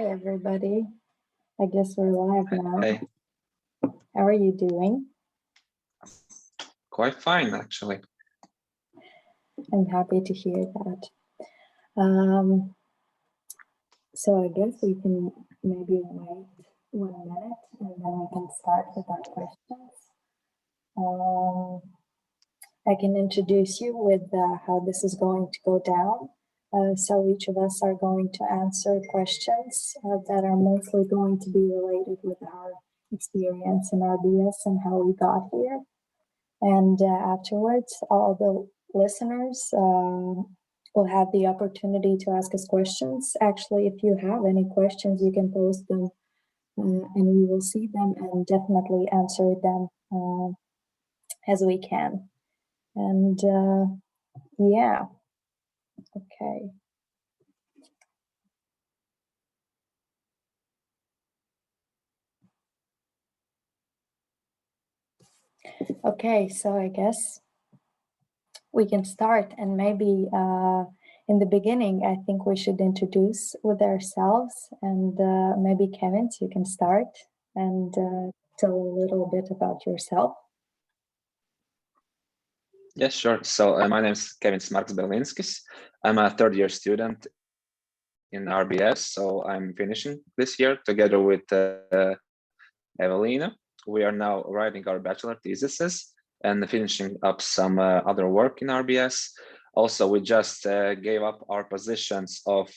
Hi, everybody. I guess we're live now. Hey, How are you doing? quite fine, actually. I'm happy to hear that. So I guess we can maybe wait 1 minute and then we can start with our questions. I can introduce you with how this is going to go down. So each of us are going to answer questions that are mostly going to be related with our experience in RBS and how we got here. And afterwards, all the listeners will have the opportunity to ask us questions. Actually, if you have any questions, you can post them and we will see them and definitely answer them as we can. And yeah, okay. Okay, so I guess we can start, and maybe in the beginning, I think we should introduce with ourselves, and maybe Kevin, you can start and tell a little bit about yourself. Yes, sure. So my name is Kevin Smarks-Berlinskis. I'm a third-year student in RBS, so I'm finishing this year together with Evelina. We are now writing our bachelor theses and finishing up some other work in RBS. Also, we just gave up our positions of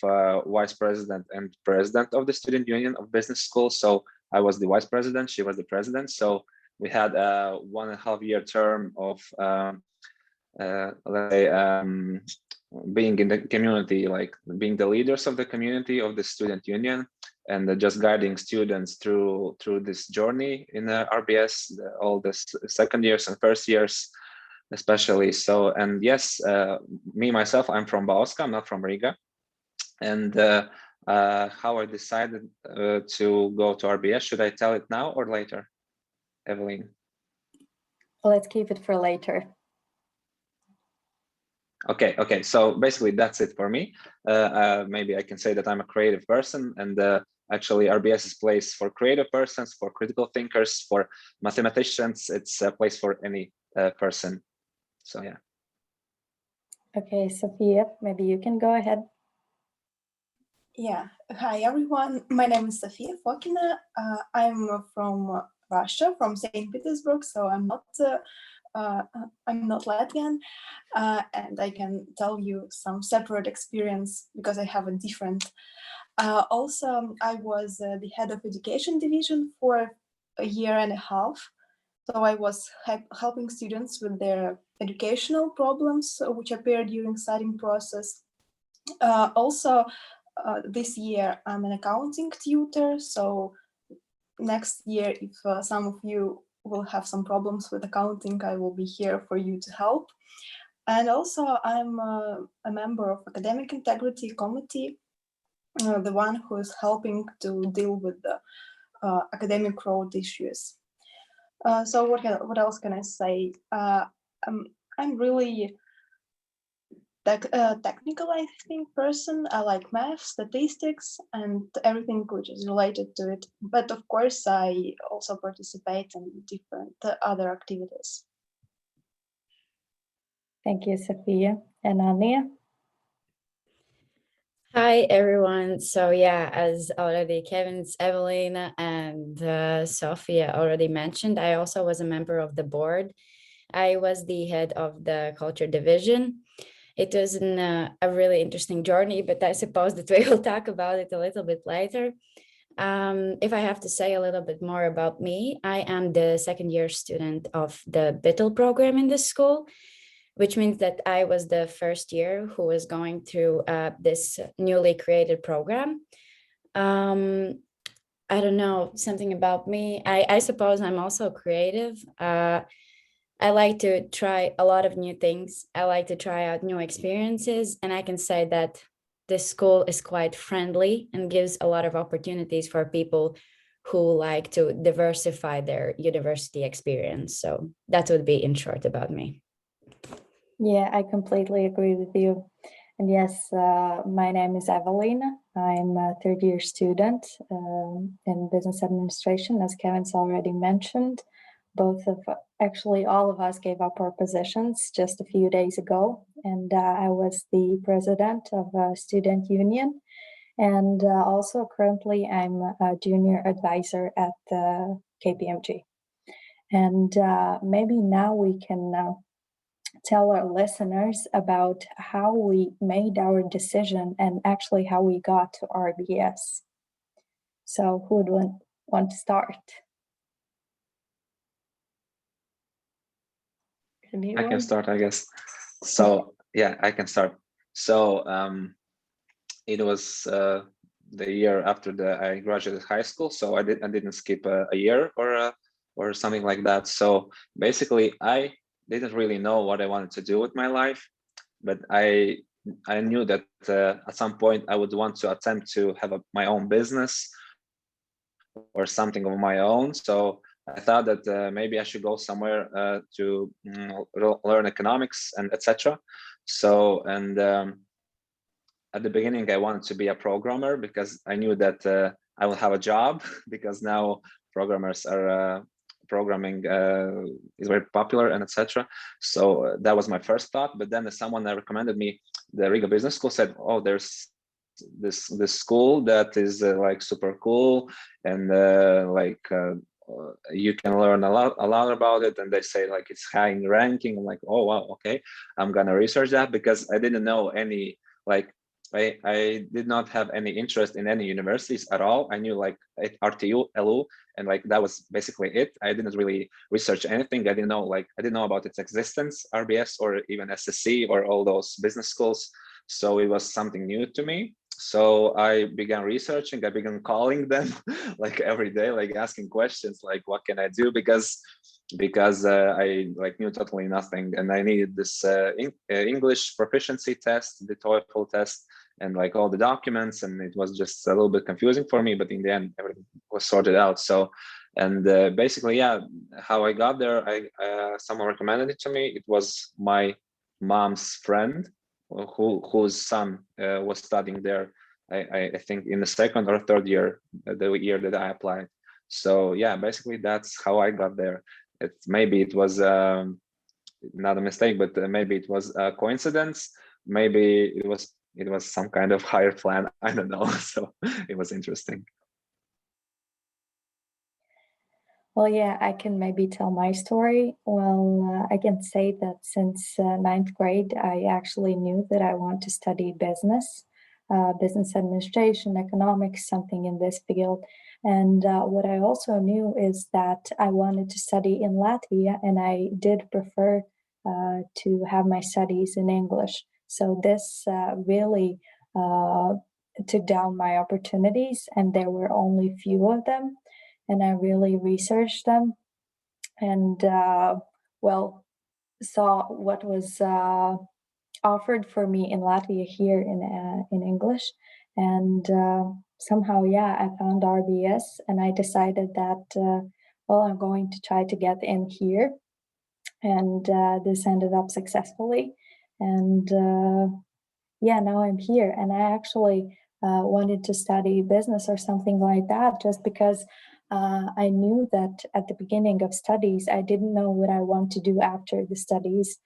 vice president and president of the Student Union of Business School. So I was the vice president, she was the president. So we had a 1.5 year term of let's say being in the community, like being the leaders of the community of the Student Union, and just guiding students through this journey in RBS, all the second years and first years, especially. So, and yes, me myself, I'm from Bauska, I'm not from Riga, and how I decided to go to RBS, should I tell it now or later, Evelyn? Let's keep it for later. Okay. So basically, that's it for me. Maybe I can say that I'm a creative person, and actually, RBS is a place for creative persons, for critical thinkers, for mathematicians. It's a place for any person. So yeah. Okay, Sophia, maybe you can go ahead. Yeah. Hi, everyone. My name is Sofia Fokina. I'm from Russia, from St. Petersburg, so I'm not Latvian, and I can tell you some separate experience because I have a different. Also, I was the head of education division for 1.5 years. So I was helping students with their educational problems which appear during studying process. Also, this year I'm an accounting tutor. So next year, if some of you will have some problems with accounting, I will be here for you to help. And also, I'm a member of Academic Integrity Committee, the one who is helping to deal with the academic road issues. So what else can I say? I'm really technical, I think, person. I like math, statistics, and everything which is related to it. But of course, I also participate in different other activities. Thank you, Sophia. And Ania? Hi, everyone. So yeah, as already Kevin's, Evelina, and Sophia already mentioned, I also was a member of the board. I was the head of the culture division. It was a really interesting journey, but I suppose that we will talk about it a little bit later. If I have to say a little bit more about me, I am the second year student of the BITL program in this school, which means that I was the first year who was going through this newly created program. I don't know, something about me. I suppose I'm also creative. I like to try a lot of new things. I like to try out new experiences. And I can say that this school is quite friendly and gives a lot of opportunities for people who like to diversify their university experience. So that would be in short about me. Yeah, I completely agree with you. And yes, my name is Evelina. I'm a third-year student in business administration, as Kevin's already mentioned. Actually, all of us gave up our positions just a few days ago, and I was the president of a student union. And also currently I'm a junior advisor at the KPMG. And maybe now we can tell our listeners about how we made our decision and actually how we got to RBS. So who would want to start? I can start, I guess. So yeah, I can start. So it was the year after I graduated high school, so I didn't skip a year or something like that. So basically, I didn't really know what I wanted to do with my life, but I knew that at some point I would want to attempt to have my own business or something of my own. So I thought that maybe I should go somewhere to learn economics and etc. So at the beginning, I wanted to be a programmer because I knew that I will have a job because now programmers are programming is very popular and etc. So that was my first thought. But then someone recommended me the Riga Business School, said, "Oh, there's this school that is like super cool and you can learn a lot about it, and they say like it's high in ranking." I'm like, oh wow, okay, I'm gonna research that because I didn't know any like I did not have any interest in any universities at all. I knew like RTU, LU, and like that was basically it. I didn't really research anything. I didn't know about its existence, RBS or even SSC or all those business schools. So it was something new to me. So I began researching. I began calling them like every day, like asking questions, like what can I do? Because I like knew totally nothing, and I needed this English proficiency test, the TOEFL test, and like all the documents, and it was just a little bit confusing for me. But in the end, everything was sorted out. So, and basically, yeah, how I got there, someone recommended it to me. It was my mom's friend whose son was studying there. I think in the second or third year, the year that I applied. So yeah, basically that's how I got there. Maybe it was not a mistake, but maybe it was a coincidence. Maybe it was some kind of higher plan. I don't know. So it was interesting. Well, yeah, I can maybe tell my story. Well, I can say that since ninth grade, I actually knew that I want to study business, business administration, economics, something in this field. And what I also knew is that I wanted to study in Latvia, and I did prefer to have my studies in English. So this really took down my opportunities, and there were only few of them. And I really researched them and, saw what was offered for me in Latvia here in English. And somehow, yeah, I found RBS, and I decided that, I'm going to try to get in here. And this ended up successfully. And yeah, now I'm here. And I actually wanted to study business or something like that just because I knew that at the beginning of studies, I didn't know what I want to do after the studies.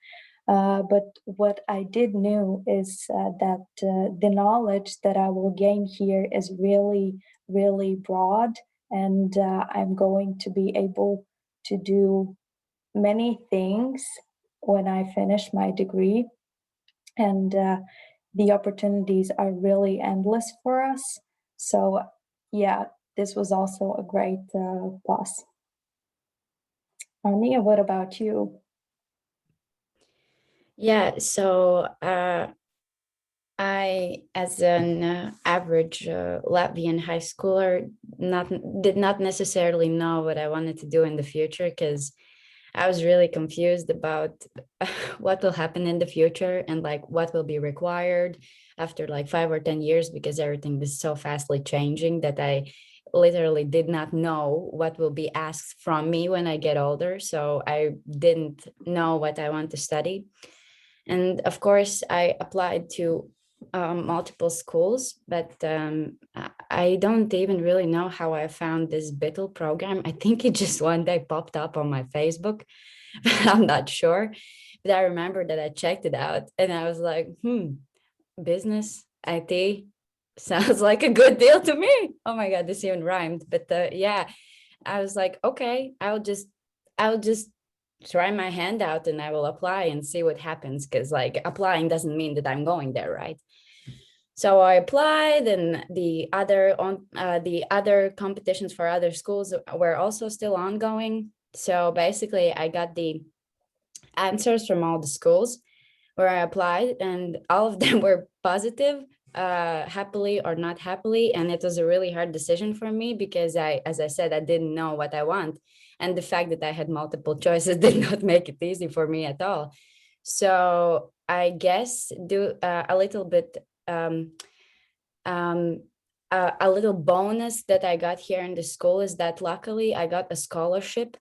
But what I did know is that the knowledge that I will gain here is really, really broad, and I'm going to be able to do many things when I finish my degree. And the opportunities are really endless for us. So, yeah, this was also a great plus. Ania, what about you? Yeah, so I, as an average Latvian high schooler, did not necessarily know what I wanted to do in the future because I was really confused about what will happen in the future and like what will be required after like 5 or 10 years, because everything is so fastly changing that I literally did not know what will be asked from me when I get older. So I didn't know what I want to study. And of course, I applied to multiple schools, but I don't even really know how I found this BITL program. I think it just one day popped up on my Facebook. I'm not sure, but I remember that I checked it out and I was like, business, IT, sounds like a good deal to me. Oh my God, this even rhymed. But yeah, I was like, okay, I'll just try my hand out and I will apply and see what happens. Cause like applying doesn't mean that I'm going there, right? So I applied, and the other competitions for other schools were also still ongoing. So basically, I got the answers from all the schools where I applied, and all of them were positive, happily or not happily. And it was a really hard decision for me because as I said, I didn't know what I want. And the fact that I had multiple choices did not make it easy for me at all. So I guess do a little bit, a little bonus that I got here in the school is that luckily I got a scholarship,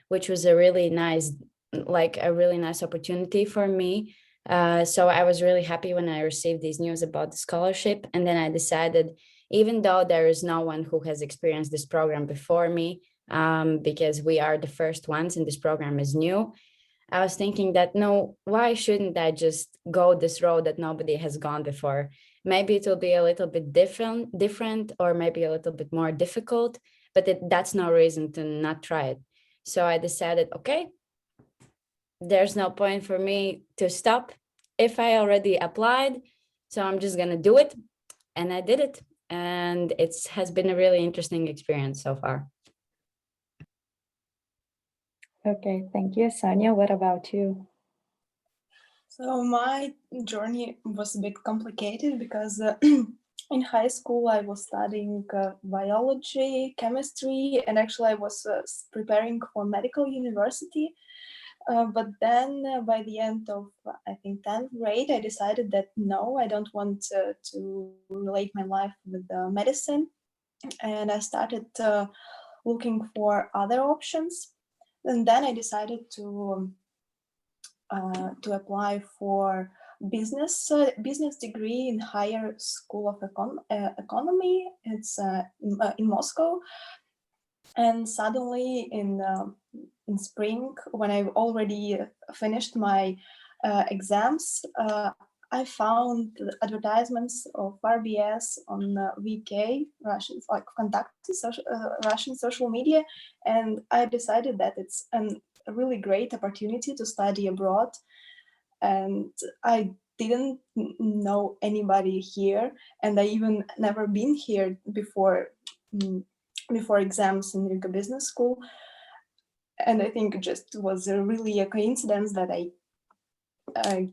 which was a really nice opportunity for me. So I was really happy when I received these news about the scholarship. And then I decided, even though there is no one who has experienced this program before me, because we are the first ones and this program is new, I was thinking that, no, why shouldn't I just go this road that nobody has gone before? Maybe it will be a little bit different, or maybe a little bit more difficult, but that's no reason to not try it. So I decided, okay, there's no point for me to stop if I already applied. So I'm just going to do it. And I did it. And it has been a really interesting experience so far. Okay, thank you. Sonia, what about you? So my journey was a bit complicated because in high school I was studying biology, chemistry, and actually I was preparing for medical university. But then by the end of, I think, 10th grade, I decided that no, I don't want to relate my life with medicine. And I started looking for other options. And then I decided to apply for business degree in Higher School of Economy. It's in Moscow. And suddenly in spring, when I already finished my exams, I found advertisements of RBS on VK, Russian, like Kontakty, Russian social media, and I decided that it's a really great opportunity to study abroad. And I didn't know anybody here, and I even never been here before exams in Riga Business School. And I think it just was really a coincidence that I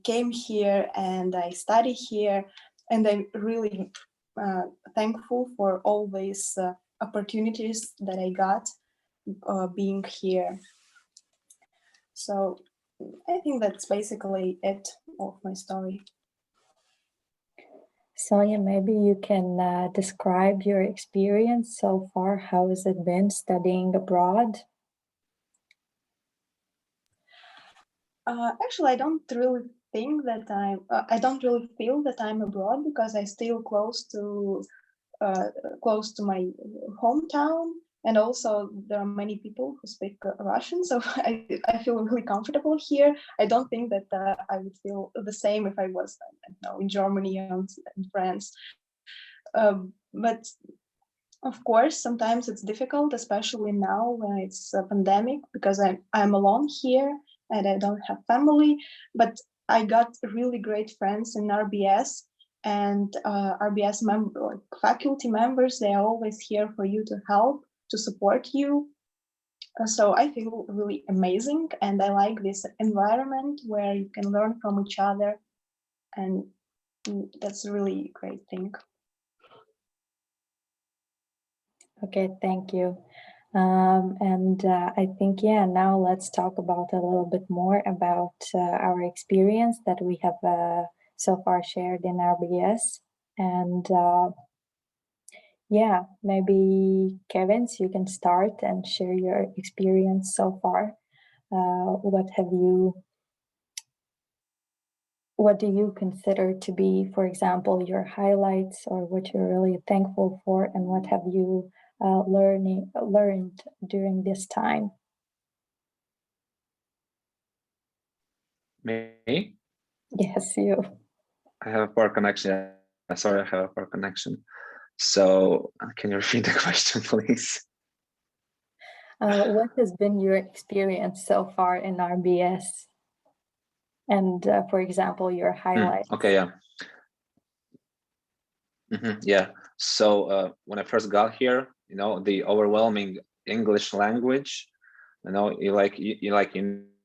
came here and I study here, and I'm really thankful for all these opportunities that I got being here. So I think that's basically it of my story. Sonia, maybe you can describe your experience so far. How has it been studying abroad? Actually, I don't really think that I don't really feel that I'm abroad, because I still close to my hometown, and also there are many people who speak Russian, so I feel really comfortable here. I don't think that I would feel the same if I was in Germany and France. But of course, sometimes it's difficult, especially now when it's a pandemic, because I'm alone here and I don't have family. But I got really great friends in RBS, and RBS faculty members, they are always here for you to help, to support you. So I feel really amazing, and I like this environment where you can learn from each other, and that's a really great thing. Okay, thank you. I think, yeah, now let's talk about a little bit more about our experience that we have so far shared in RBS. And yeah, maybe Kevin, so you can start and share your experience so far. What have you what do you consider to be, for example, your highlights or what you're really thankful for, and what have you learned during this time? Me? Yes, you. I have a poor connection. Sorry, I have a poor connection. So can you repeat the question, please? What has been your experience so far in RBS? And for example, your highlights. Okay, yeah. Yeah. So when I first got here, the overwhelming English language, you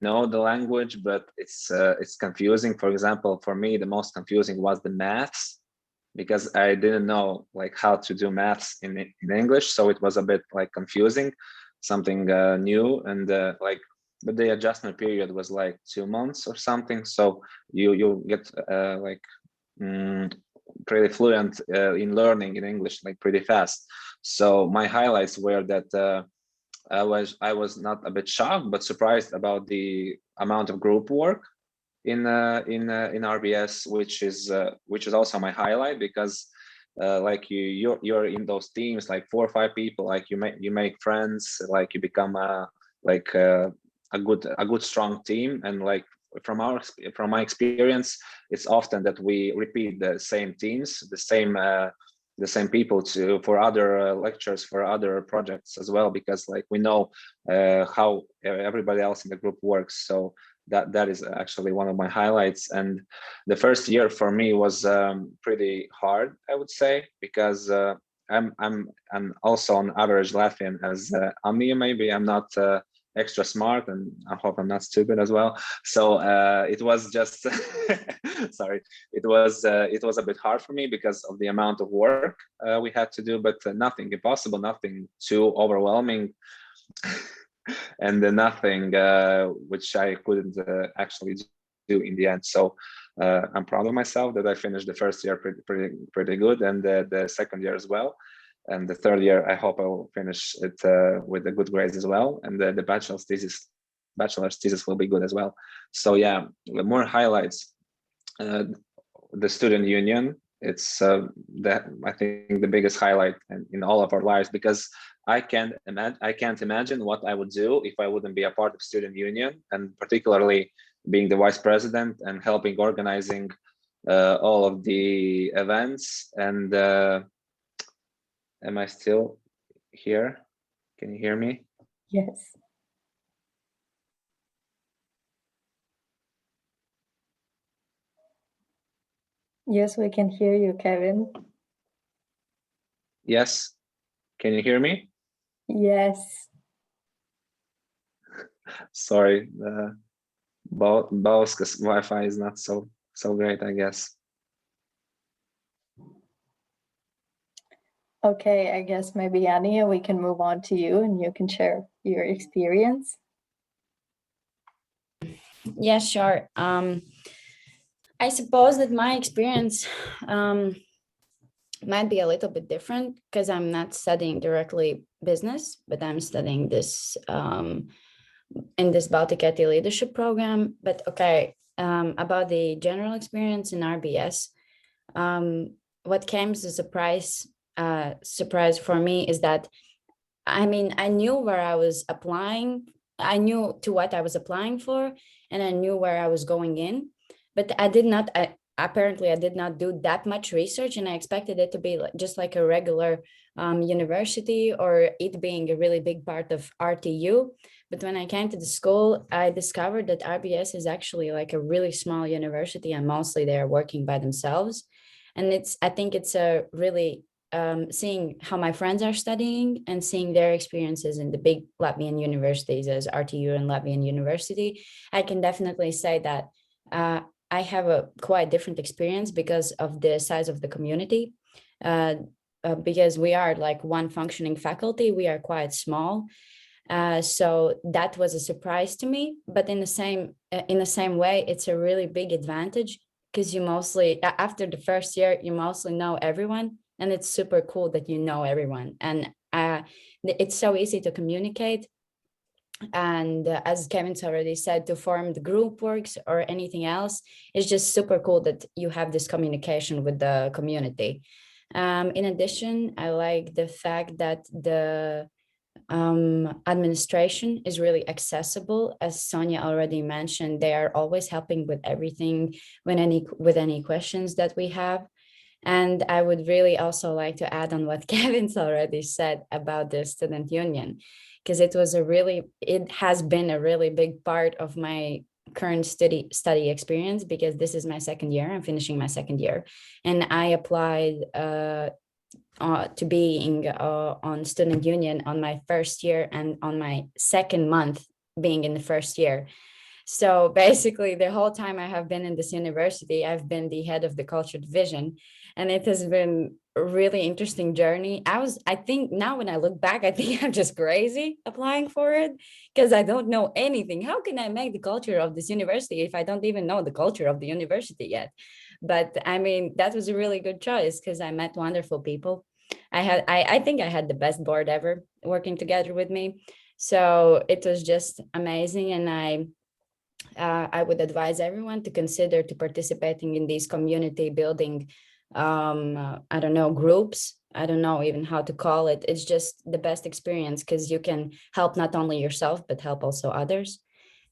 know the language, but it's confusing. For example, for me, the most confusing was the maths, because I didn't know like how to do maths in English, so it was a bit like confusing, something new, and but the adjustment period was like 2 months or something, so you get pretty fluent in learning in English like pretty fast. So my highlights were that I was not a bit shocked but surprised about the amount of group work in RBS, which is also my highlight, because like you're in those teams like 4 or 5 people, like you make friends, like you become a good strong team. And like from my experience, it's often that we repeat the same teams, the same people for other lectures, for other projects as well, because like we know how everybody else in the group works. So that is actually one of my highlights. And the first year for me was pretty hard, I would say, because I'm also on average Latvian as Anya. Maybe I'm not extra smart, and I hope I'm not stupid as well. So it was just sorry, it was a bit hard for me because of the amount of work we had to do, but nothing impossible, nothing too overwhelming. And nothing which I couldn't actually do in the end. So I'm proud of myself that I finished the first year pretty good, and the second year as well. And the third year, I hope I will finish it with a good grades as well. And the bachelor's thesis will be good as well. So yeah, more highlights. The student union, it's I think the biggest highlight in all of our lives, because I can't imagine what I would do if I wouldn't be a part of student union, and particularly being the vice president and helping organizing all of the events. And am I still here? Can you hear me? Yes. Yes, we can hear you, Kevin. Yes. Can you hear me? Yes. Sorry, Bauska's Wi-Fi is not so great, I guess. Okay, I guess maybe Ania, we can move on to you and you can share your experience. Yeah, sure. I suppose that my experience might be a little bit different because I'm not studying directly business, but I'm studying this in this Baltic IT leadership program. But okay, about the general experience in RBS, what came as a surprise for me is that, I mean, I knew where I was applying, I knew to what I was applying for, and I knew where I was going in, but apparently I did not do that much research, and I expected it to be just like a regular university, or it being a really big part of RTU. But when I came to the school, I discovered that RBS is actually like a really small university, and mostly they're working by themselves. And I think it's a really seeing how my friends are studying and seeing their experiences in the big Latvian universities as RTU and Latvian University, I can definitely say that I have a quite different experience because of the size of the community. Because we are like one functioning faculty, we are quite small. So that was a surprise to me, but in the same way, it's a really big advantage, because you mostly, after the first year, you mostly know everyone, and it's super cool that you know everyone, and it's so easy to communicate. And as Kevin's already said, to form the group works or anything else, it's just super cool that you have this communication with the community. In addition, I like the fact that the administration is really accessible. As Sonia already mentioned, they are always helping with everything, with any questions that we have. And I would really also like to add on what Kevin's already said about the student union, because it has been a really big part of my current study experience, because this is my second year. I'm finishing my second year, and I applied to being on student union on my first year and on my second month being in the first year. So basically, the whole time I have been in this university, I've been the head of the culture division, and it has been a really interesting journey. I think now when I look back, I think I'm just crazy applying for it, because I don't know anything. How can I make the culture of this university if I don't even know the culture of the university yet? But I mean, that was a really good choice, because I met wonderful people. I think I had the best board ever working together with me. So it was just amazing, and I would advise everyone to consider to participating in these community building, I don't know, groups. I don't know even how to call it. It's just the best experience, because you can help not only yourself, but help also others.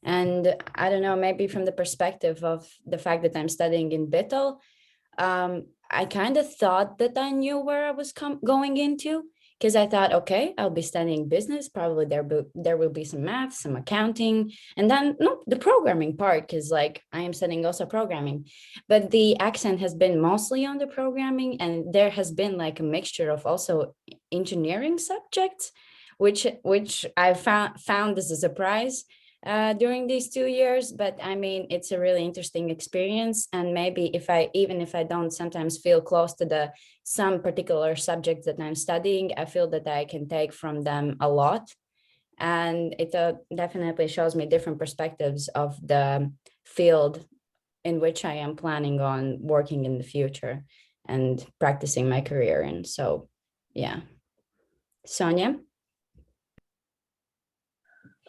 And I don't know, maybe from the perspective of the fact that I'm studying in Bittel, I kind of thought that I knew where I was going into, because I thought, okay, I'll be studying business. Probably there will be some math, some accounting, and then the programming part, because like I am studying also programming, but the accent has been mostly on the programming, and there has been like a mixture of also engineering subjects, which I found as a surprise during these 2 years. But I mean, it's a really interesting experience, and maybe even if I don't sometimes feel close to some particular subjects that I'm studying, I feel that I can take from them a lot, and it definitely shows me different perspectives of the field in which I am planning on working in the future and practicing my career in. So yeah. Sonia?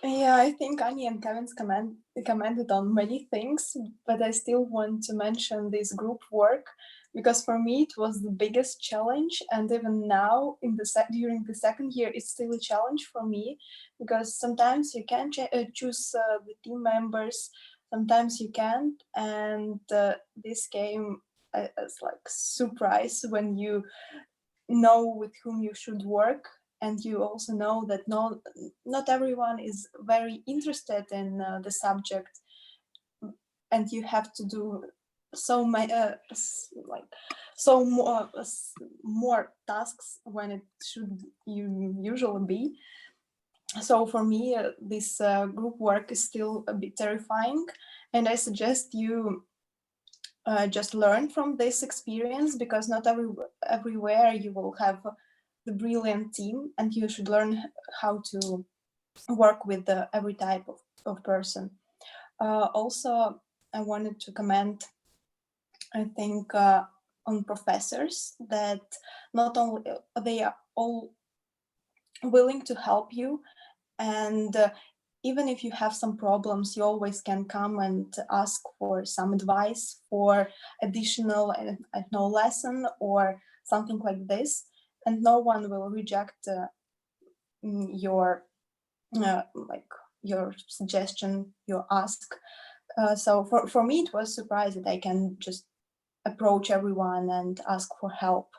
Yeah, I think Anya and Kevin's commented on many things, but I still want to mention this group work, because for me it was the biggest challenge, and even now during the second year it's still a challenge for me, because sometimes you can choose the team members, sometimes you can't, and this came as like surprise when you know with whom you should work, and you also know that not everyone is very interested in the subject, and you have to do so many more tasks when it should usually be. So for me, this group work is still a bit terrifying, and I suggest you just learn from this experience, because not everywhere you will have the brilliant team, and you should learn how to work with every type of person. Also, I wanted to comment, I think, on professors, that not only they are all willing to help you, and even if you have some problems, you always can come and ask for some advice for additional lesson or something like this, and no one will reject your your suggestion, your ask. So for me, it was a surprise that I can just approach everyone and ask for help.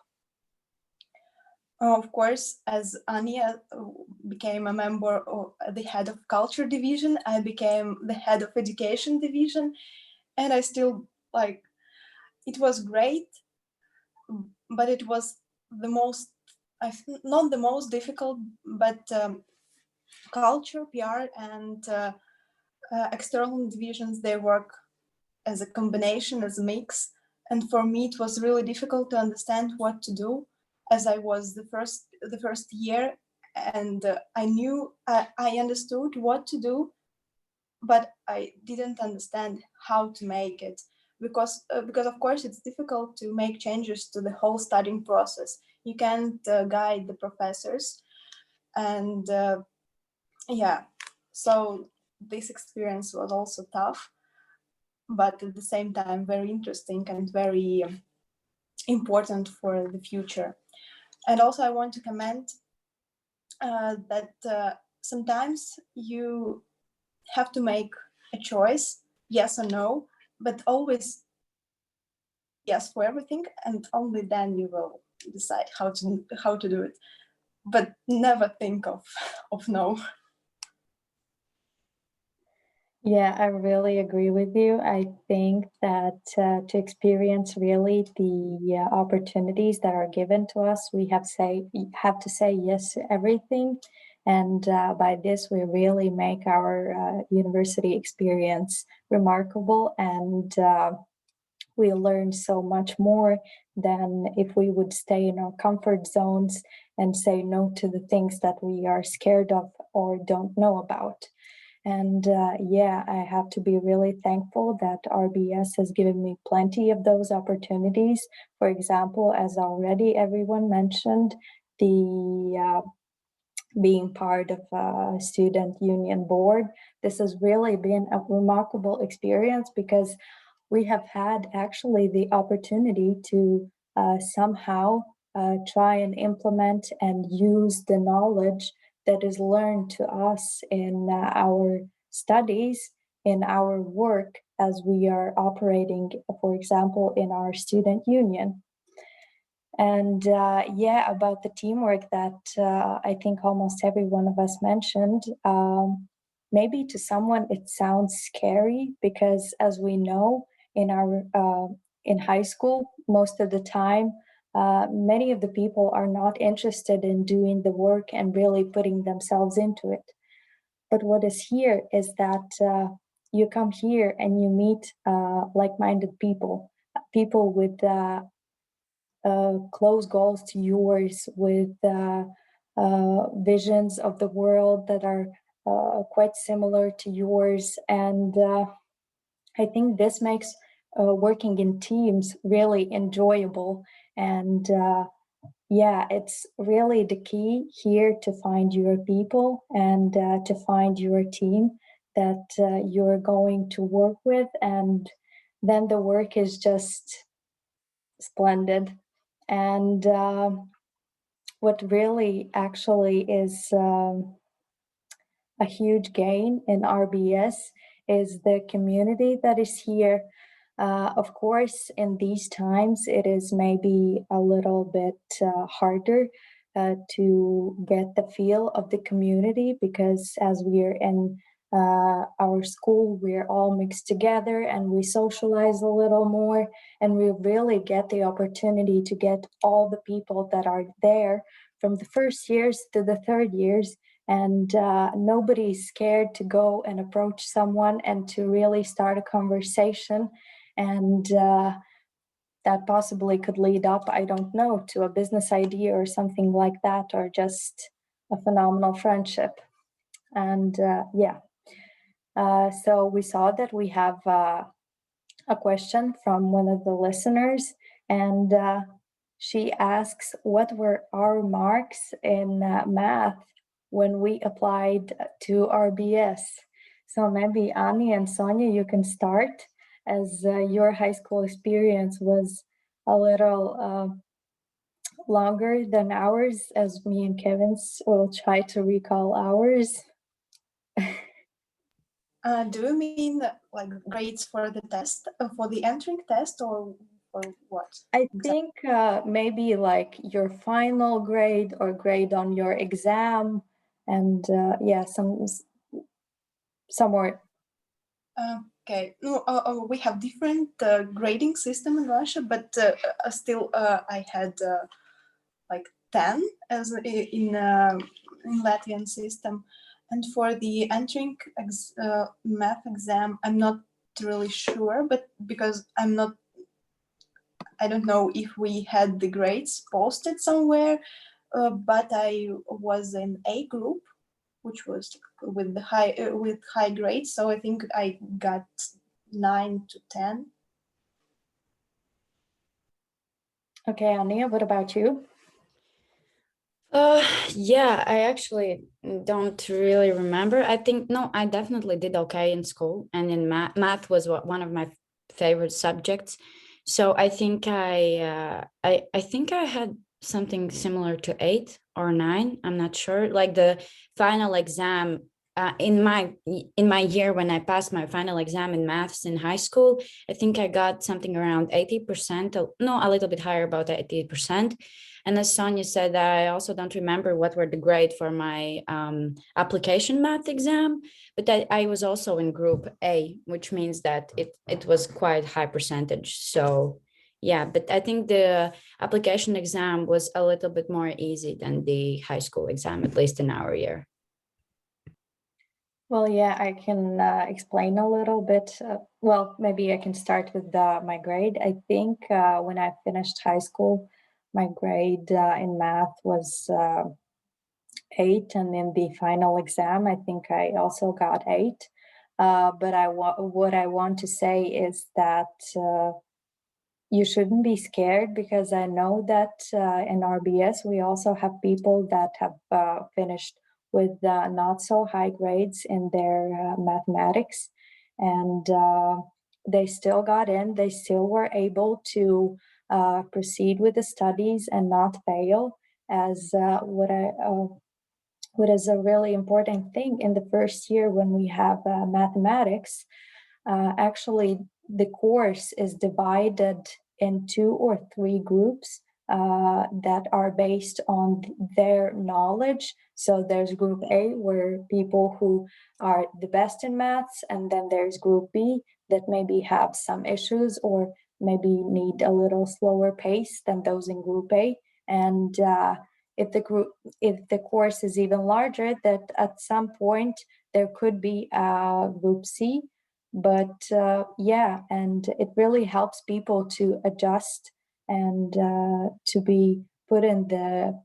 Of course, as Anya became a member of the head of culture division, I became the head of education division, and I still it was great, but it was the most, not the most difficult, but culture, PR, and external divisions, they work as a combination, as a mix. And for me, it was really difficult to understand what to do, as I was the first year, and I understood what to do, but I didn't understand how to make it, because of course it's difficult to make changes to the whole studying process. You can't guide the professors, and yeah. So this experience was also tough, but at the same time very interesting and very important for the future. And also I want to comment that sometimes you have to make a choice, yes or no, but always yes for everything, and only then you will decide how to do it. But never think of no. Yeah, I really agree with you. I think that to experience really the opportunities that are given to us, we have to say yes to everything, and by this we really make our university experience remarkable, and we learn so much more than if we would stay in our comfort zones and say no to the things that we are scared of or don't know about. And yeah, I have to be really thankful that RBS has given me plenty of those opportunities. For example, as already everyone mentioned, the being part of a student union board. This has really been a remarkable experience because we have had actually the opportunity to somehow try and implement and use the knowledge that is learned to us in our studies, in our work as we are operating, for example, in our student union. And yeah, about the teamwork that I think almost every one of us mentioned, maybe to someone it sounds scary because, as we know, in our in high school, most of the time, many of the people are not interested in doing the work and really putting themselves into it. But what is here is that you come here and you meet like-minded people, people with close goals to yours, with visions of the world that are quite similar to yours. And I think this makes working in teams really enjoyable. And yeah, it's really the key here to find your people and to find your team that you're going to work with. And then the work is just splendid. And what really actually is a huge gain in RBS is the community that is here. Of course, in these times, it is maybe a little bit harder to get the feel of the community because as we're in our school, we're all mixed together and we socialize a little more, and we really get the opportunity to get all the people that are there from the first years to the third years. And nobody's scared to go and approach someone and to really start a conversation. And that possibly could lead up, I don't know, to a business idea or something like that, or just a phenomenal friendship. And yeah, so we saw that we have a question from one of the listeners, and she asks, what were our marks in math when we applied to RBS? So maybe Ani and Sonia, you can start, as your high school experience was a little longer than ours, as me and Kevin's will try to recall ours. Do you mean like grades for the test, for the entering test, or what? I think maybe like your final grade or grade on your exam, and yeah, somewhere. Okay, no, we have different grading system in Russia, but still I had like 10 as in Latvian system. And for the entering math exam, I'm not really sure, but because I don't know if we had the grades posted somewhere, but I was in A group, which was with the high grades. So I think I got 9 to 10. Okay, Ania, what about you? Yeah, I actually don't really remember. I think, no, I definitely did okay in school, and in math was one of my favorite subjects. So I think I think I had something similar to 8 or 9. I'm not sure. Like the final exam in my year when I passed my final exam in maths in high school, I think I got something around 80%. No, a little bit higher, about 80%. And as Sonia said, I also don't remember what were the grade for my application math exam, but I was also in group A, which means that it was quite high percentage. So yeah, but I think the application exam was a little bit more easy than the high school exam, at least in our year. Well, yeah, I can explain a little bit. Well, maybe I can start with my grade. I think when I finished high school, my grade in math was 8, and in the final exam, I think I also got 8. But what I want to say is that you shouldn't be scared, because I know that in RBS we also have people that have finished with not so high grades in their mathematics, and they still got in. They still were able to proceed with the studies and not fail. As what is a really important thing in the first year when we have mathematics. Actually, the course is divided in 2 or 3 groups that are based on their knowledge. So there's group A, where people who are the best in maths, and then there's group B that maybe have some issues or maybe need a little slower pace than those in group A. And if the course is even larger, that at some point there could be a group C. But yeah, and it really helps people to adjust and to be put in the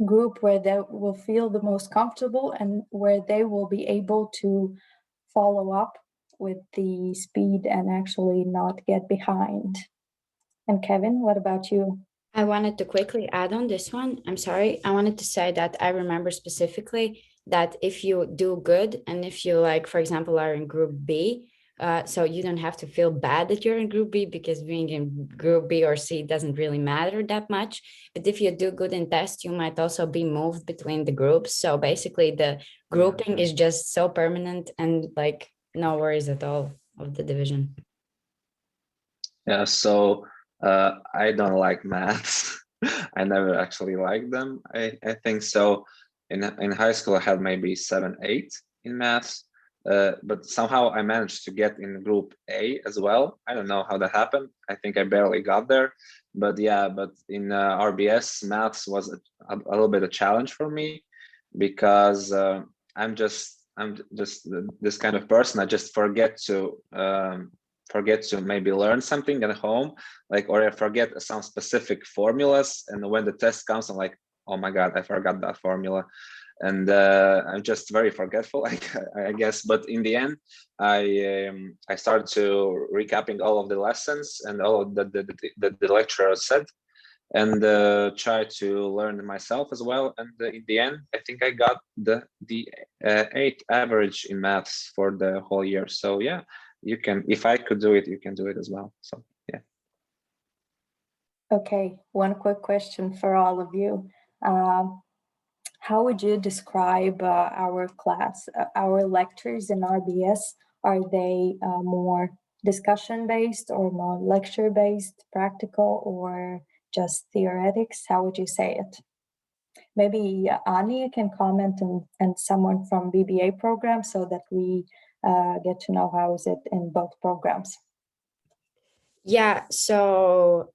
group where they will feel the most comfortable and where they will be able to follow up with the speed and actually not get behind. And Kevin, what about you? I wanted to quickly add on this one. I'm sorry. I wanted to say that I remember specifically that if you do good, and if you, like, for example, are in group B, so you don't have to feel bad that you're in group B, because being in group B or C doesn't really matter that much. But if you do good in tests, you might also be moved between the groups. So basically the grouping is just so permanent, and like no worries at all of the division. Yeah, so I don't like maths. I never actually liked them. I think so. In high school, I had maybe 7, 8 in maths, but somehow I managed to get in group A as well. I don't know how that happened. I think I barely got there, but yeah. But in RBS, maths was a little bit a challenge for me, because I'm just this kind of person. I just forget to maybe learn something at home, like, or I forget some specific formulas, and when the test comes, I'm like, oh my god, I forgot that formula. And I'm just very forgetful, like, I guess. But in the end, I started to recapping all of the lessons and all of the lecturer said, and try to learn myself as well. And in the end, I think I got the 8 average in maths for the whole year. So yeah, you can, if I could do it, you can do it as well. So yeah. Okay, one quick question for all of you. How would you describe our class, our lectures in RBS? Are they more discussion-based or more lecture-based, practical, or just theoretics? How would you say it? Maybe Ani can comment, and someone from BBA program, so that we get to know how is it in both programs. Yeah, so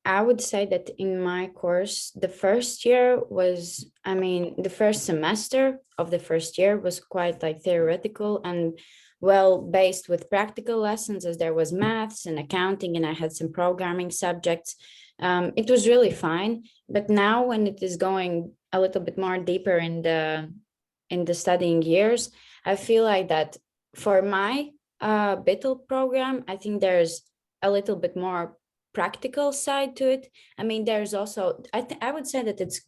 I would say that in my course, the first year was, I mean, the first semester of the first year was quite like theoretical and well based with practical lessons, as there was maths and accounting, and I had some programming subjects. It was really fine. But now when it is going a little bit more deeper in the studying years, I feel like that for my BITL program, I think there's a little bit more practical side to it. I mean, there's also, I would say that it's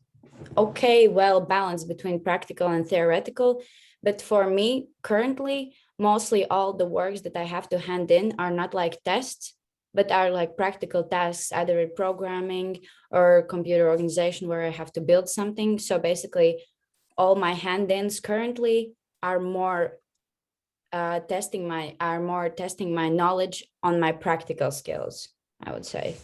okay, well balanced between practical and theoretical. But for me, currently, mostly all the works that I have to hand in are not like tests, but are like practical tasks, either in programming or computer organization where I have to build something. So basically, all my hand-ins currently are more testing my knowledge on my practical skills, I would say.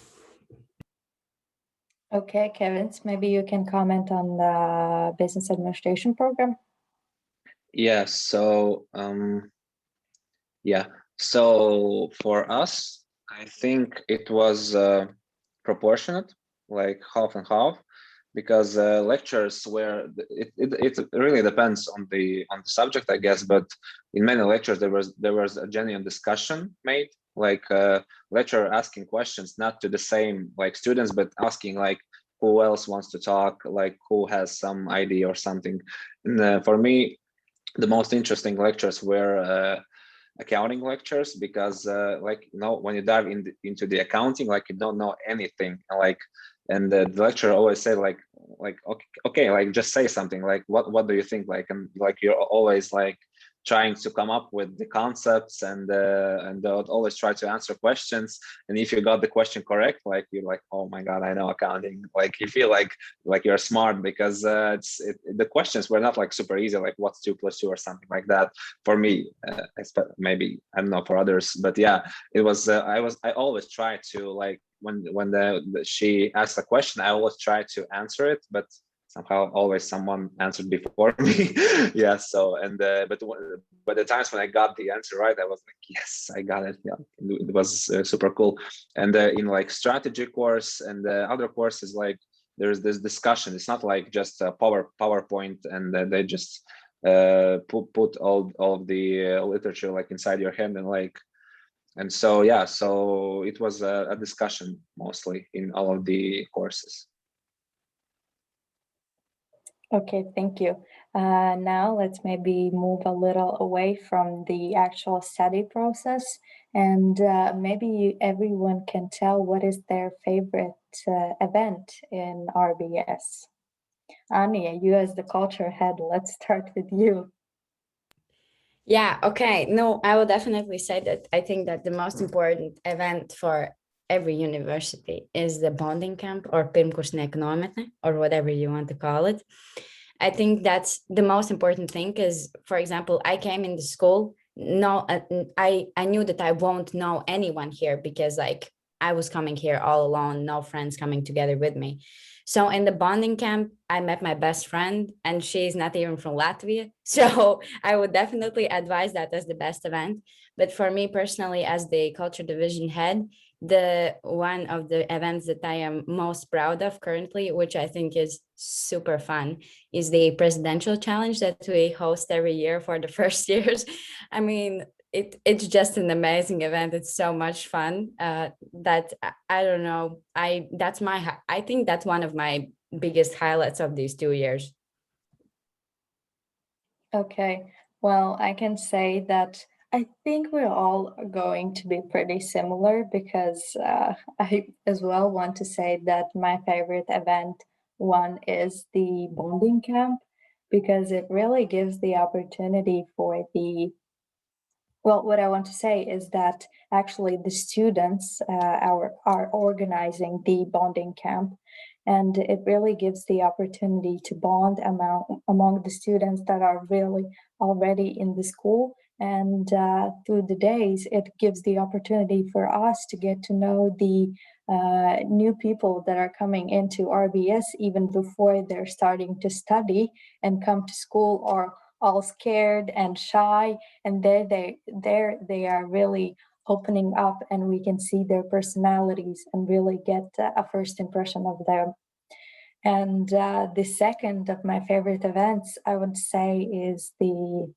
Okay, Kevin, maybe you can comment on the business administration program. Yeah, so yeah, so for us, I think it was proportionate, like half and half, because lectures where it really depends on the subject, I guess. But in many lectures there was a genuine discussion made, like lecturer asking questions not to the same like students, but asking like who else wants to talk, like who has some idea or something. And for me, the most interesting lectures were accounting lectures, because like when you dive into the accounting, like you don't know anything, like, and the lecturer always said like okay, like just say something, like what do you think, like, and like you're always like trying to come up with the concepts, and they'll always try to answer questions, and if you got the question correct, like you're like, oh my god, I know accounting, like you feel like you're smart, because the questions were not like super easy, like what's 2 + 2 or something like that for me. Maybe I don't know for others, but yeah, it was I always try to, like, when she asked a question, I always try to answer it, but somehow always someone answered before me. Yeah, so but the times when I got the answer right, I was like, yes, I got it. Yeah, it was super cool. And in like strategy course and other courses, like there's this discussion. It's not like just a PowerPoint and they just put all of the literature like inside your head, and like, and so yeah, so it was a discussion mostly in all of the courses. Okay, thank you. Now let's maybe move a little away from the actual study process, and maybe everyone can tell what is their favorite event in RBS. Anya, you as the culture head, let's start with you. Yeah, okay. No, I will definitely say that I think that the most important event for every university is the bonding camp or pirmkursne ekonomete, or whatever you want to call it. I think that's the most important thing because, for example, I came in the school, no, I knew that I won't know anyone here because like I was coming here all alone, no friends coming together with me. So in the bonding camp, I met my best friend, and she's not even from Latvia. So I would definitely advise that as the best event. But for me personally, as the culture division head, the one of the events that I am most proud of currently, which I think is super fun, is the presidential challenge that we host every year for the first years. I mean, it's just an amazing event. It's so much fun that I don't know. I think that's one of my biggest highlights of these 2 years. Okay, well, I can say that I think we're all going to be pretty similar because I as well want to say that my favorite event one is the bonding camp because it really gives the opportunity for the well, what I want to say is that actually the students are organizing the bonding camp, and it really gives the opportunity to bond among the students that are really already in the school. And through the days, it gives the opportunity for us to get to know the new people that are coming into RBS even before they're starting to study and come to school or all scared and shy, and there they are really opening up, and we can see their personalities and really get a first impression of them. And the second of my favorite events, I would say, is the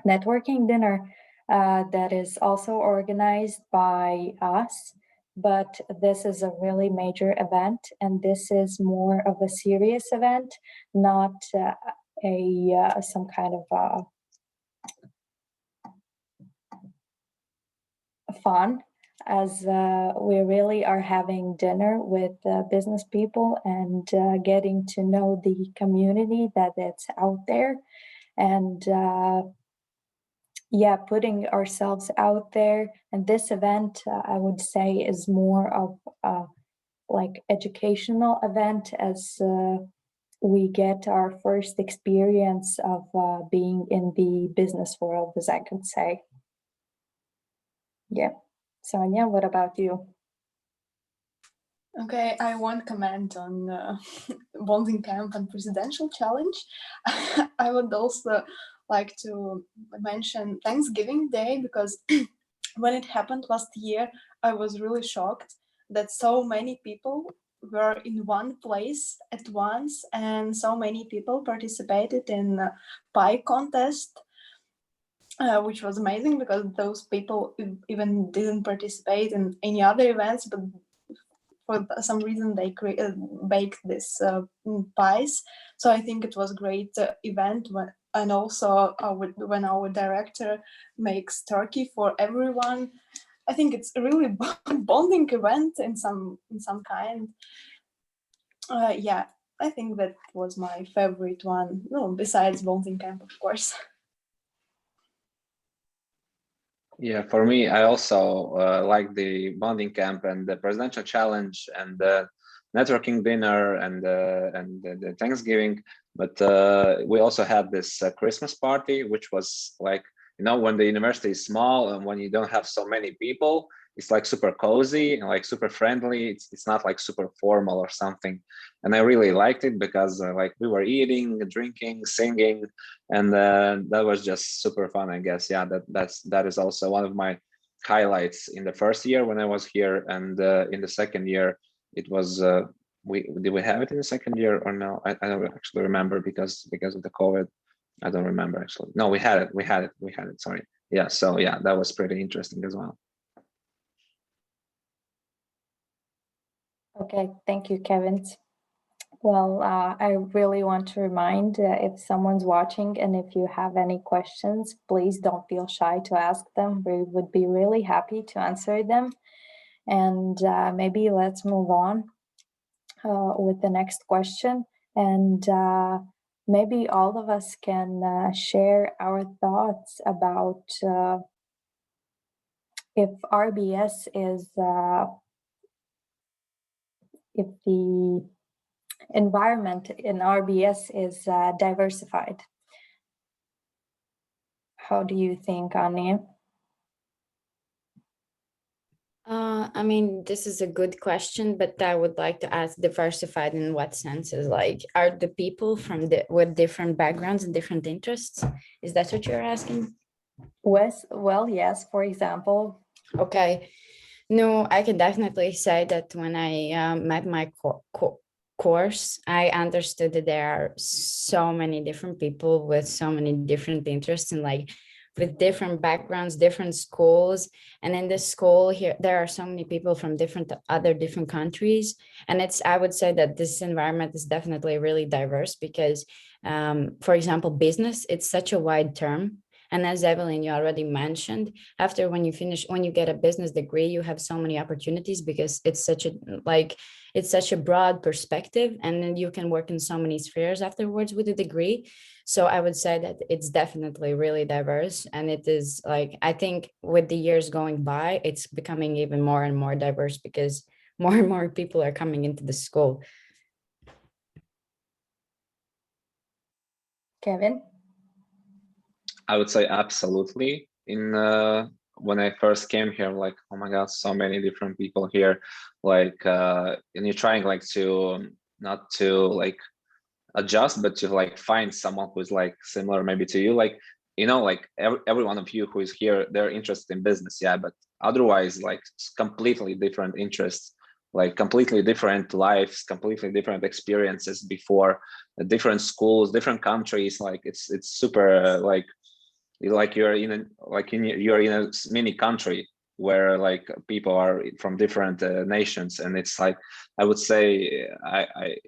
networking dinner that is also organized by us. But this is a really major event, and this is more of a serious event, not some kind of fun. as we really are having dinner with business people and getting to know the community that's out there, and yeah, putting ourselves out there. And this event, I would say, is more of like educational event, as we get our first experience of being in the business world, as I could say. Yeah. Sonia, what about you? Okay, I won't comment on bonding camp and presidential challenge. I would also like to mention Thanksgiving Day, because when it happened last year, I was really shocked that so many people were in one place at once, and so many people participated in a pie contest, which was amazing, because those people even didn't participate in any other events, but for some reason they baked this pies. So I think it was a great event. And also when our director makes turkey for everyone, I think it's a really bonding event in some kind. Yeah, I think that was my favorite one. No, besides bonding camp, of course. Yeah, for me, I also like the bonding camp and the presidential challenge and the networking dinner and the Thanksgiving. But we also had this Christmas party, which was like, you know, when the university is small and when you don't have so many people, it's like super cozy and like super friendly. It's not like super formal or something. And I really liked it because like we were eating, drinking, singing, and that was just super fun, I guess. Yeah, that is also one of my highlights in the first year when I was here, and in the second year it was did we have it in the second year or no? I don't actually remember because of the COVID. I don't remember actually. No, we had it. Sorry. Yeah, so yeah, that was pretty interesting as well. Okay, thank you, Kevin. Well, I really want to remind if someone's watching and if you have any questions, please don't feel shy to ask them. We would be really happy to answer them. And maybe let's move on with the next question. And maybe all of us can share our thoughts about if RBS is, if the environment in RBS is diversified. How do you think, Anya? I mean, this is a good question, but I would like to ask diversified in what senses? Like, are the people from with different backgrounds and different interests? Is that what you're asking? Well, yes, for example. Okay. No, I can definitely say that when I met my course, I understood that there are so many different people with so many different interests and like with different backgrounds, different schools. And in this school here, there are so many people from different countries. And I would say that this environment is definitely really diverse because, for example, business, it's such a wide term. And as Evelyn, you already mentioned, after when you get a business degree, you have so many opportunities because it's such a broad perspective, and then you can work in so many spheres afterwards with a degree. So I would say that it's definitely really diverse, and it is like, I think with the years going by, it's becoming even more and more diverse because more and more people are coming into the school. Kevin? I would say absolutely. In when I first came here, like, oh my God, so many different people here. Like, and you're trying like to not to like adjust, but to like find someone who's like similar maybe to you. Like, you know, like every one of you who is here, they're interested in business, yeah, but otherwise like completely different interests, like completely different lives, completely different experiences before, different schools, different countries. Like it's super like you're in a mini country where like people are from different nations, and it's like I would say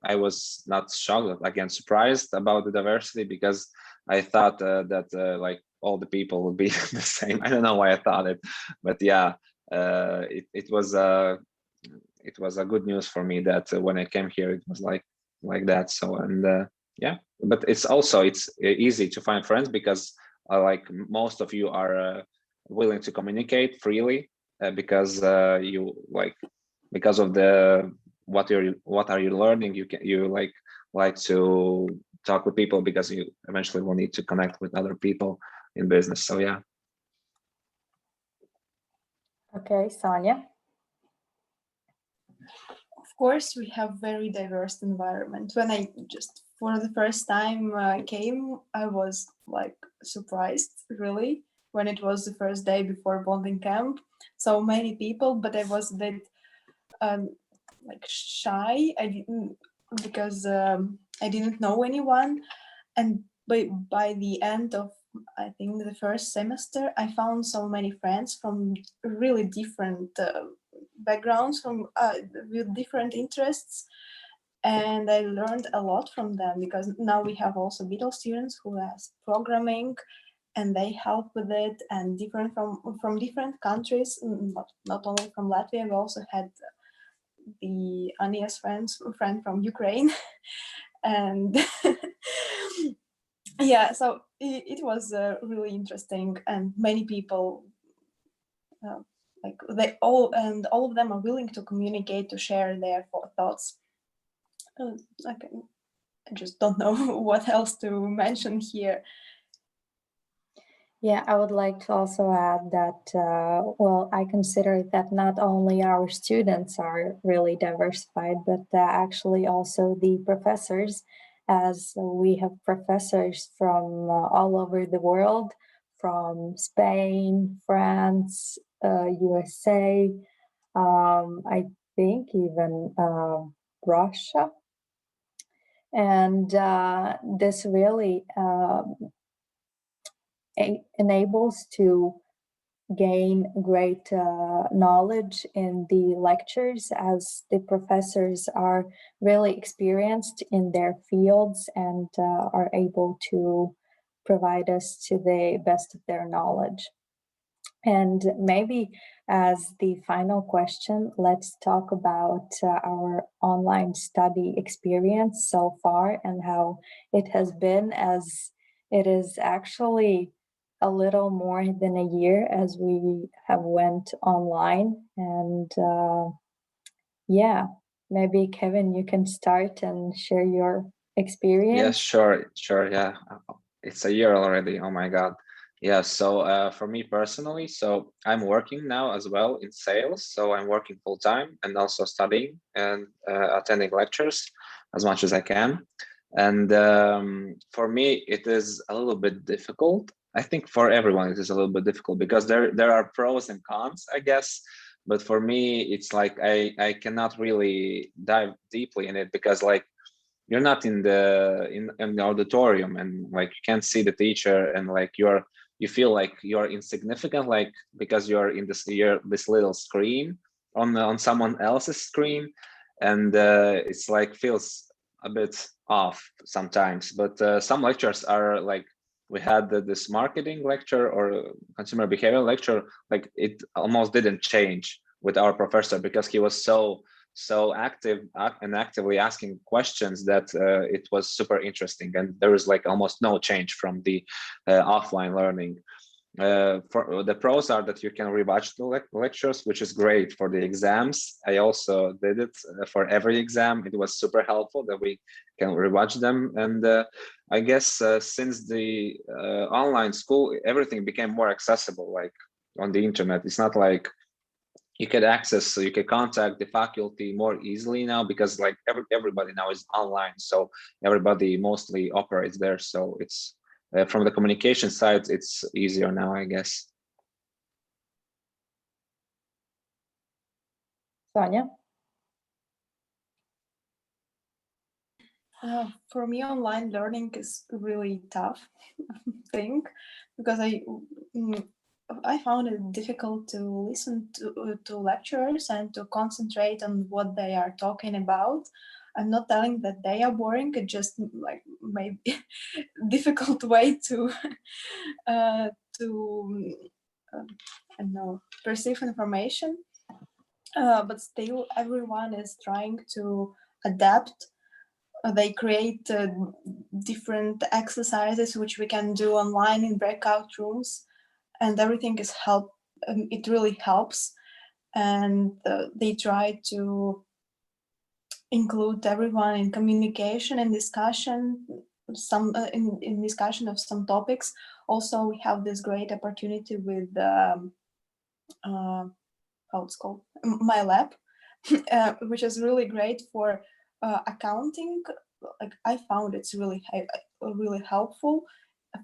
I was not shocked, again surprised about the diversity, because I thought that like all the people would be the same. I don't know why I thought it, but yeah, it was a good news for me that when I came here, it was like that. So, and yeah, but it's easy to find friends because like most of you are willing to communicate freely because you because of the what are you learning, you like to talk with people because you eventually will need to connect with other people in business. So yeah. Okay, Sonia. Of course, we have very diverse environment. When I just for the first time came, I was like surprised, really, when it was the first day before bonding camp. So many people, but I was a bit like shy. I didn't because I didn't know anyone, and by the end of I think the first semester, I found so many friends from really different backgrounds, from with different interests, and I learned a lot from them because now we have also middle students who has programming, and they help with it, and different from different countries, not only from Latvia. We also had the Ania's friend from Ukraine, and yeah, so it was really interesting, and many people like all of them are willing to communicate, to share their thoughts. I just don't know what else to mention here. Yeah, I would like to also add that, well, I consider that not only our students are really diversified, but actually also the professors, as we have professors from all over the world, from Spain, France, USA, I think even Russia. And this really enables to gain great knowledge in the lectures, as the professors are really experienced in their fields and are able to provide us to the best of their knowledge. And maybe as the final question, let's talk about our online study experience so far and how it has been, as it is actually a little more than a year as we have went online. And yeah, maybe Kevin, you can start and share your experience. Yeah, sure. Yeah, it's a year already. Oh my God. Yeah. So for me personally, so I'm working now as well in sales. So I'm working full time and also studying and attending lectures as much as I can. And for me, it is a little bit difficult. I think for everyone, it is a little bit difficult because there are pros and cons, I guess. But for me, it's like I cannot really dive deeply in it because like you're not in the auditorium and like you can't see the teacher, and like you feel like you're insignificant, like because you're in this little screen on someone else's screen, and it's like feels a bit off sometimes. But some lectures are like, we had this marketing lecture or consumer behavior lecture, like it almost didn't change with our professor because he was so active and actively asking questions that it was super interesting, and there was like almost no change from the offline learning. For the pros are that you can rewatch the lectures, which is great for the exams. I also did it for every exam. It was super helpful that we can rewatch them. And I guess since the online school, everything became more accessible, like on the internet. It's not like you could access, so you could contact the faculty more easily now because like everybody now is online, so everybody mostly operates there. So it's from the communication side, it's easier now, I guess. Sonia? For me, online learning is a really tough thing because I found it difficult to listen to lecturers and to concentrate on what they are talking about. I'm not telling that they are boring. It's just like maybe difficult way to I don't know, perceive information, but still everyone is trying to adapt. They create different exercises which we can do online in breakout rooms, and everything is it really helps, and they try to include everyone in communication and discussion, in discussion of some topics. Also, we have this great opportunity with how it's called, my lab, which is really great for accounting. Like, I found it's really helpful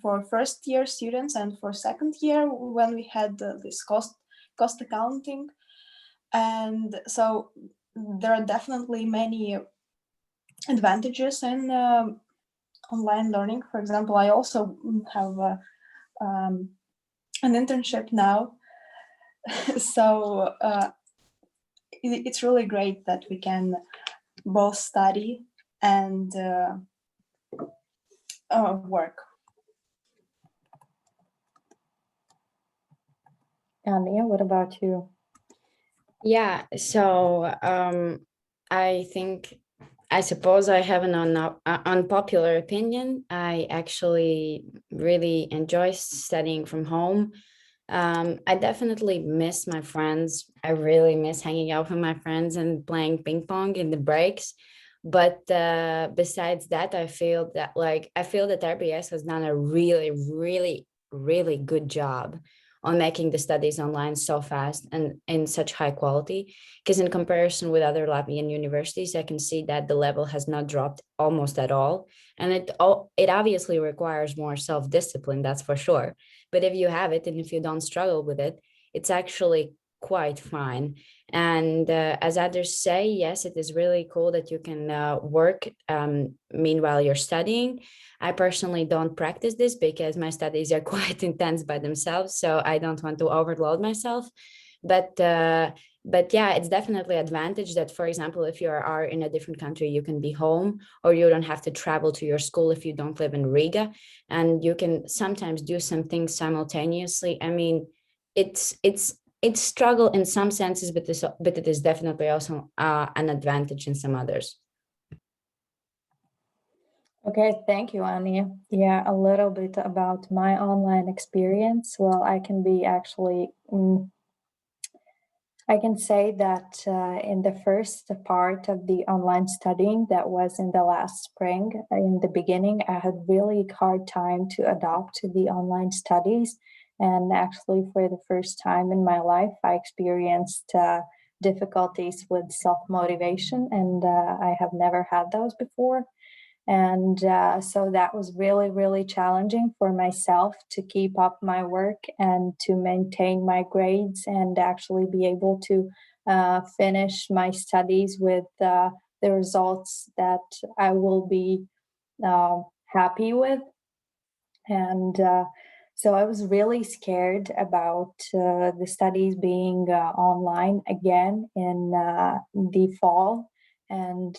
for first year students and for second year when we had this cost accounting. And so there are definitely many advantages in online learning. For example, I also have an internship now, so it's really great that we can both study and work. Ania, what about you? Yeah, so I suppose I have an unpopular opinion. I actually really enjoy studying from home. I definitely miss my friends. I really miss hanging out with my friends and playing ping pong in the breaks. But besides that, I feel that RBS has done a really, really, really good job on making the studies online so fast and in such high quality. Because in comparison with other Latvian universities, I can see that the level has not dropped almost at all. And it obviously requires more self-discipline, that's for sure. But if you have it and if you don't struggle with it, it's actually quite fine. And as others say, yes, it is really cool that you can work meanwhile you're studying. I personally don't practice this because my studies are quite intense by themselves, so I don't want to overload myself. But yeah, it's definitely an advantage that, for example, if you are in a different country, you can be home, or you don't have to travel to your school if you don't live in Riga, and you can sometimes do some things simultaneously. I mean, it's struggle in some senses, but it is definitely also an advantage in some others. Okay, thank you, Ania. Yeah, a little bit about my online experience. Well, I can be actually, I can say that in the first part of the online studying that was in the last spring, in the beginning, I had really hard time to adopt to the online studies. And actually, for the first time in my life, I experienced difficulties with self-motivation, and I have never had those before. And so that was really, really challenging for myself to keep up my work and to maintain my grades and actually be able to finish my studies with the results that I will be happy with. And so I was really scared about the studies being online again in the fall. And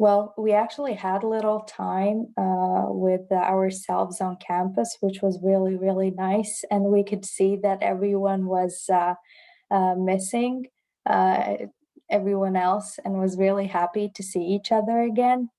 well, we actually had a little time with ourselves on campus, which was really, really nice. And we could see that everyone was missing everyone else and was really happy to see each other again.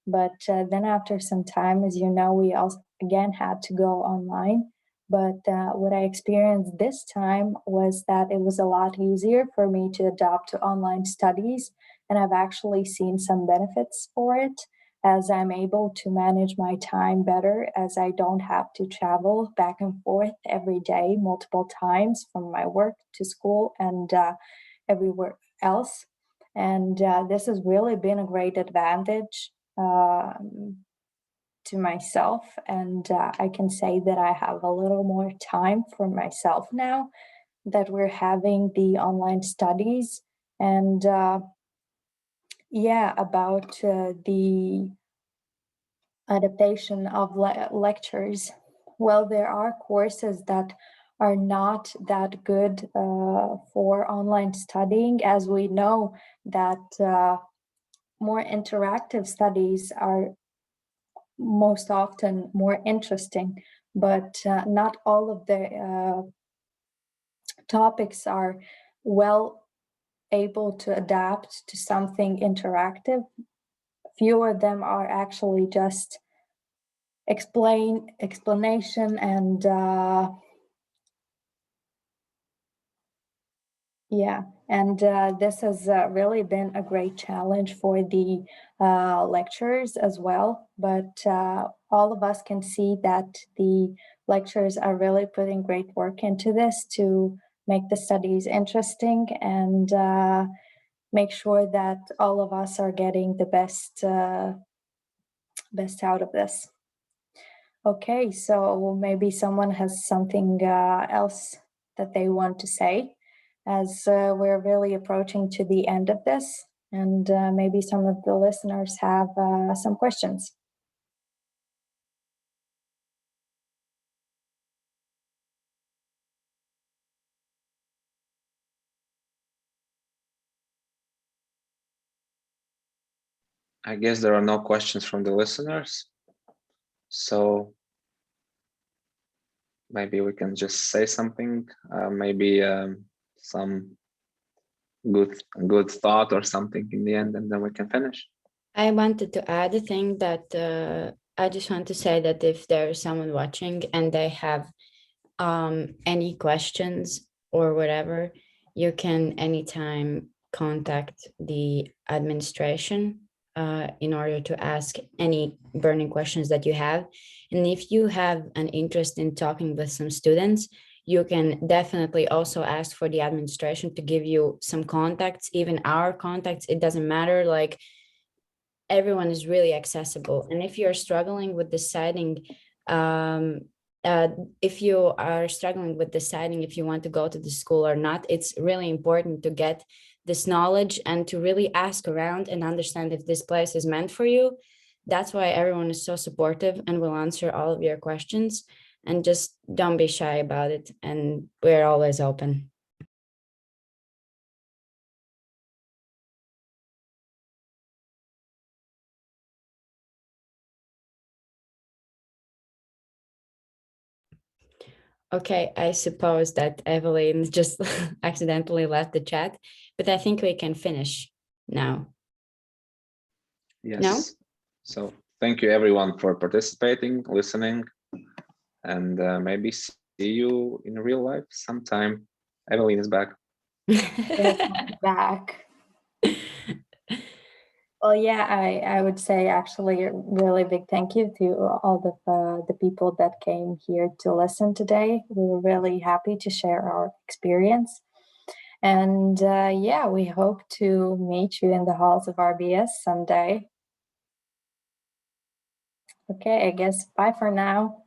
But then after some time, as you know, we also again had to go online. But what I experienced this time was that it was a lot easier for me to adapt to online studies. And I've actually seen some benefits for it, as I'm able to manage my time better, as I don't have to travel back and forth every day, multiple times from my work to school and everywhere else. And this has really been a great advantage to myself. And I can say that I have a little more time for myself now that we're having the online studies. And yeah, about the adaptation of lectures. Well, there are courses that are not that good for online studying, as we know that more interactive studies are most often more interesting, but not all of the topics are well able to adapt to something interactive. Few of them are actually just explanation and this has really been a great challenge for the lecturers as well. But all of us can see that the lecturers are really putting great work into this to make the studies interesting and make sure that all of us are getting the best out of this. Okay, so maybe someone has something else that they want to say, as we're really approaching to the end of this, and maybe some of the listeners have some questions. I guess there are no questions from the listeners. So maybe we can just say something, maybe some good thought or something in the end, and then we can finish. I wanted to add a thing that I just want to say that if there's someone watching and they have any questions or whatever, you can anytime contact the administration in order to ask any burning questions that you have. And if you have an interest in talking with some students, you can definitely also ask for the administration to give you some contacts, even our contacts. It doesn't matter, like everyone is really accessible. And if you're struggling with deciding, if you are struggling with deciding if you want to go to the school or not, it's really important to get this knowledge and to really ask around and understand if this place is meant for you. That's why everyone is so supportive and will answer all of your questions. And just don't be shy about it. And we're always open. Okay, I suppose that Evelyn just accidentally left the chat, but I think we can finish now. Yes. No? So thank you everyone for participating, listening, and maybe see you in real life sometime. Evelyn is back. Back. Well, yeah, I would say actually a really big thank you to all the people that came here to listen today. We were really happy to share our experience. And yeah, we hope to meet you in the halls of RBS someday. Okay, I guess bye for now.